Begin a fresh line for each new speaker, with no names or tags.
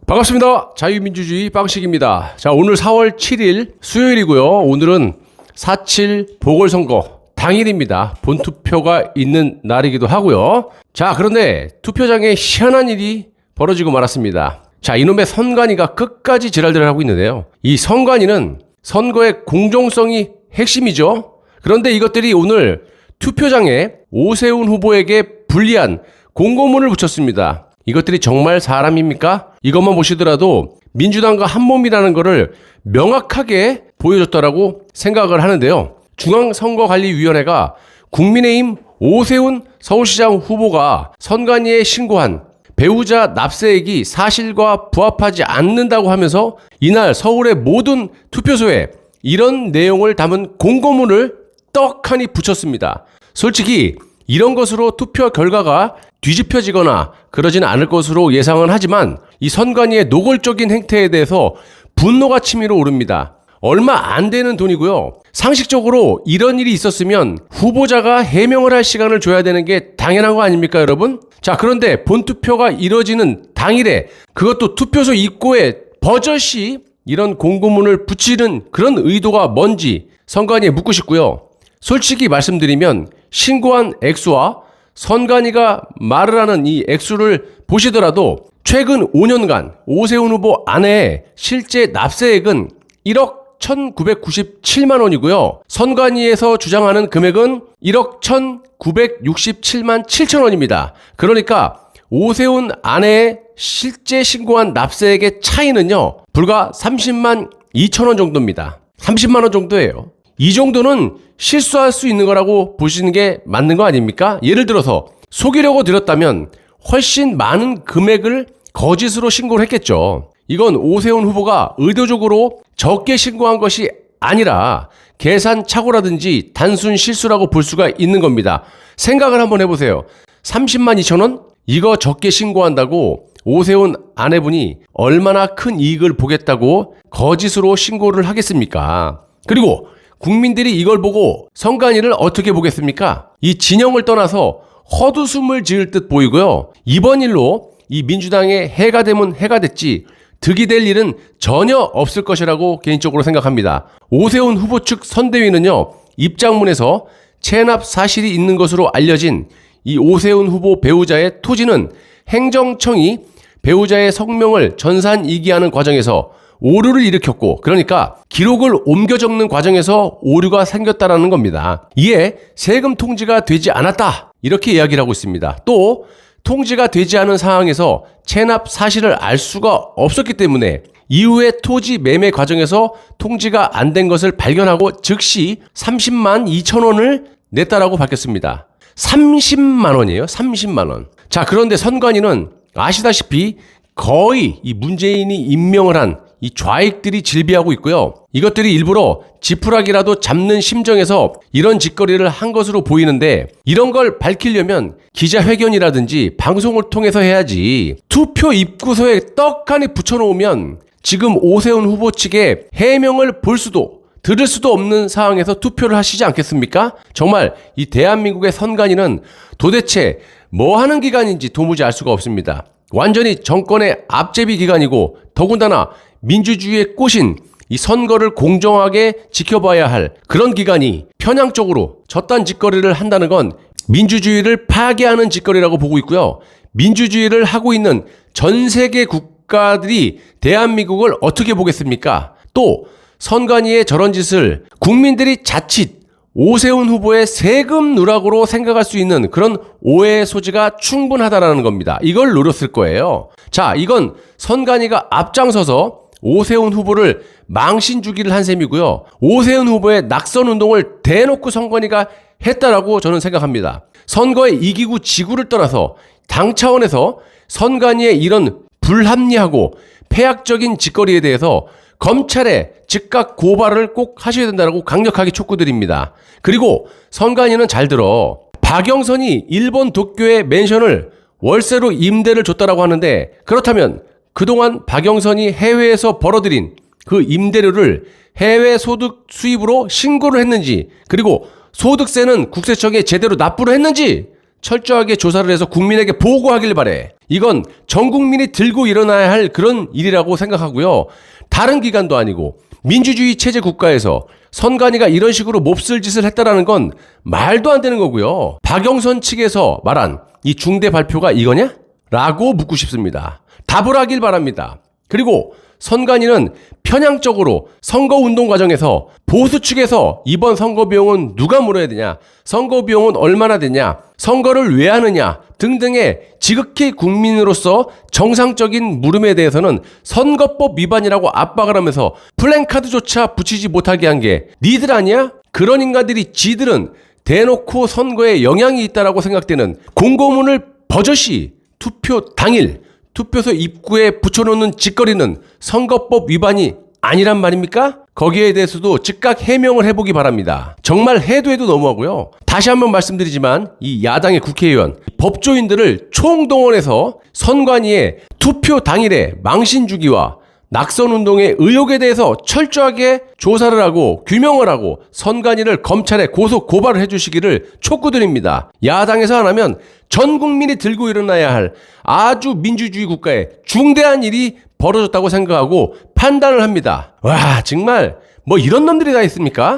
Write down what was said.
반갑습니다. 자유민주주의 빵식입니다. 자, 오늘 4월 7일 수요일이고요. 오늘은 4.7 보궐선거 당일입니다. 본투표가 있는 날이기도 하고요. 자, 그런데 투표장에 희한한 일이 벌어지고 말았습니다. 자, 이놈의 선관위가 끝까지 지랄들을 하고 있는데요. 이 선관위는 선거의 공정성이 핵심이죠. 그런데 이것들이 오늘 투표장에 오세훈 후보에게 불리한 공고문을 붙였습니다. 이것들이 정말 사람입니까? 이것만 보시더라도 민주당과 한몸이라는 것을 명확하게 보여줬다라고 생각을 하는데요. 중앙선거관리위원회가 국민의힘 오세훈 서울시장 후보가 선관위에 신고한 배우자 납세액이 사실과 부합하지 않는다고 하면서 이날 서울의 모든 투표소에 이런 내용을 담은 공고문을 떡하니 붙였습니다. 솔직히 이런 것으로 투표 결과가 뒤집혀지거나 그러진 않을 것으로 예상은 하지만 이 선관위의 노골적인 행태에 대해서 분노가 치밀어 오릅니다. 얼마 안 되는 돈이고요. 상식적으로 이런 일이 있었으면 후보자가 해명을 할 시간을 줘야 되는 게 당연한 거 아닙니까, 여러분? 자, 그런데 본투표가 이뤄지는 당일에 그것도 투표소 입구에 버젓이 이런 공고문을 붙이는 그런 의도가 뭔지 선관위에 묻고 싶고요. 솔직히 말씀드리면 신고한 액수와 선관위가 말을 하는 이 액수를 보시더라도 최근 5년간 오세훈 후보 아내의 실제 납세액은 1억 1,997만 원이고요. 선관위에서 주장하는 금액은 1억 1,967만 7천 원입니다. 그러니까 오세훈 아내의 실제 신고한 납세액의 차이는요, 불과 30만 2천 원 정도입니다. 30만 원 정도예요. 이 정도는 실수할 수 있는 거라고 보시는 게 맞는 거 아닙니까? 예를 들어서 속이려고 들였다면 훨씬 많은 금액을 거짓으로 신고를 했겠죠. 이건 오세훈 후보가 의도적으로 적게 신고한 것이 아니라 계산 착오라든지 단순 실수라고 볼 수가 있는 겁니다. 생각을 한번 해보세요. 30만 2천 원? 이거 적게 신고한다고 오세훈 아내분이 얼마나 큰 이익을 보겠다고 거짓으로 신고를 하겠습니까? 그리고 국민들이 이걸 보고 선관위를 어떻게 보겠습니까? 이 진영을 떠나서 헛웃음을 지을 듯 보이고요. 이번 일로 이 민주당의 해가 되면 해가 됐지 득이 될 일은 전혀 없을 것이라고 개인적으로 생각합니다. 오세훈 후보 측 선대위는요, 입장문에서 체납 사실이 있는 것으로 알려진 이 오세훈 후보 배우자의 토지는 행정청이 배우자의 성명을 전산 이기하는 과정에서 오류를 일으켰고, 그러니까 기록을 옮겨 적는 과정에서 오류가 생겼다라는 겁니다. 이에 세금 통지가 되지 않았다, 이렇게 이야기를 하고 있습니다. 또 통지가 되지 않은 상황에서 체납 사실을 알 수가 없었기 때문에 이후에 토지 매매 과정에서 통지가 안 된 것을 발견하고 즉시 30만 2천 원을 냈다라고 밝혔습니다. 30만 원이에요. 30만 원. 자, 그런데 선관위는 아시다시피 거의 이 문재인이 임명을 한 이 좌익들이 질비하고 있고요. 이것들이 일부러 지푸라기라도 잡는 심정에서 이런 짓거리를 한 것으로 보이는데, 이런 걸 밝히려면 기자회견이라든지 방송을 통해서 해야지 투표 입구소에 떡하니 붙여놓으면 지금 오세훈 후보 측의 해명을 볼 수도 들을 수도 없는 상황에서 투표를 하시지 않겠습니까? 정말 이 대한민국의 선관위는 도대체 뭐 하는 기관인지 도무지 알 수가 없습니다. 완전히 정권의 앞제비 기관이고, 더군다나 민주주의의 꽃인 이 선거를 공정하게 지켜봐야 할 그런 기관이 편향적으로 저딴 짓거리를 한다는 건 민주주의를 파괴하는 짓거리라고 보고 있고요. 민주주의를 하고 있는 전 세계 국가들이 대한민국을 어떻게 보겠습니까? 또 선관위의 저런 짓을 국민들이 자칫 오세훈 후보의 세금 누락으로 생각할 수 있는 그런 오해의 소지가 충분하다라는 겁니다. 이걸 노렸을 거예요. 자, 이건 선관위가 앞장서서 오세훈 후보를 망신 주기를 한 셈이고요. 오세훈 후보의 낙선 운동을 대놓고 선관위가 했다라고 저는 생각합니다. 선거에 이기고 지구를 떠나서 당 차원에서 선관위의 이런 불합리하고 폐악적인 짓거리에 대해서 검찰에 즉각 고발을 꼭 하셔야 된다고 강력하게 촉구드립니다. 그리고 선관위는 잘 들어. 박영선이 일본 도쿄에 맨션을 월세로 임대를 줬다라고 하는데, 그렇다면 그동안 박영선이 해외에서 벌어들인 그 임대료를 해외 소득 수입으로 신고를 했는지, 그리고 소득세는 국세청에 제대로 납부를 했는지 철저하게 조사를 해서 국민에게 보고하길 바래. 이건 전 국민이 들고 일어나야 할 그런 일이라고 생각하고요. 다른 기관도 아니고 민주주의 체제 국가에서 선관위가 이런 식으로 몹쓸 짓을 했다라는 건 말도 안 되는 거고요. 박영선 측에서 말한 이 중대 발표가 이거냐? 라고 묻고 싶습니다. 답을 하길 바랍니다. 그리고 선관위는 편향적으로 선거운동 과정에서 보수 측에서 이번 선거 비용은 누가 물어야 되냐, 선거 비용은 얼마나 되냐, 선거를 왜 하느냐 등등의 지극히 국민으로서 정상적인 물음에 대해서는 선거법 위반이라고 압박을 하면서 플랜카드조차 붙이지 못하게 한 게 니들 아니야? 그런 인간들이 지들은 대놓고 선거에 영향이 있다라고 생각되는 공고문을 버젓이 투표 당일 투표소 입구에 붙여놓는 짓거리는 선거법 위반이 아니란 말입니까? 거기에 대해서도 즉각 해명을 해보기 바랍니다. 정말 해도 너무하고요. 다시 한번 말씀드리지만 이 야당의 국회의원, 법조인들을 총동원해서 선관위에 투표 당일에 망신 주기와 낙선운동의 의혹에 대해서 철저하게 조사를 하고 규명을 하고 선관위를 검찰에 고소 고발을 해주시기를 촉구드립니다. 야당에서 안 하면 전 국민이 들고 일어나야 할 아주 민주주의 국가에 중대한 일이 벌어졌다고 생각하고 판단을 합니다. 와, 정말 뭐 이런 놈들이 다 있습니까?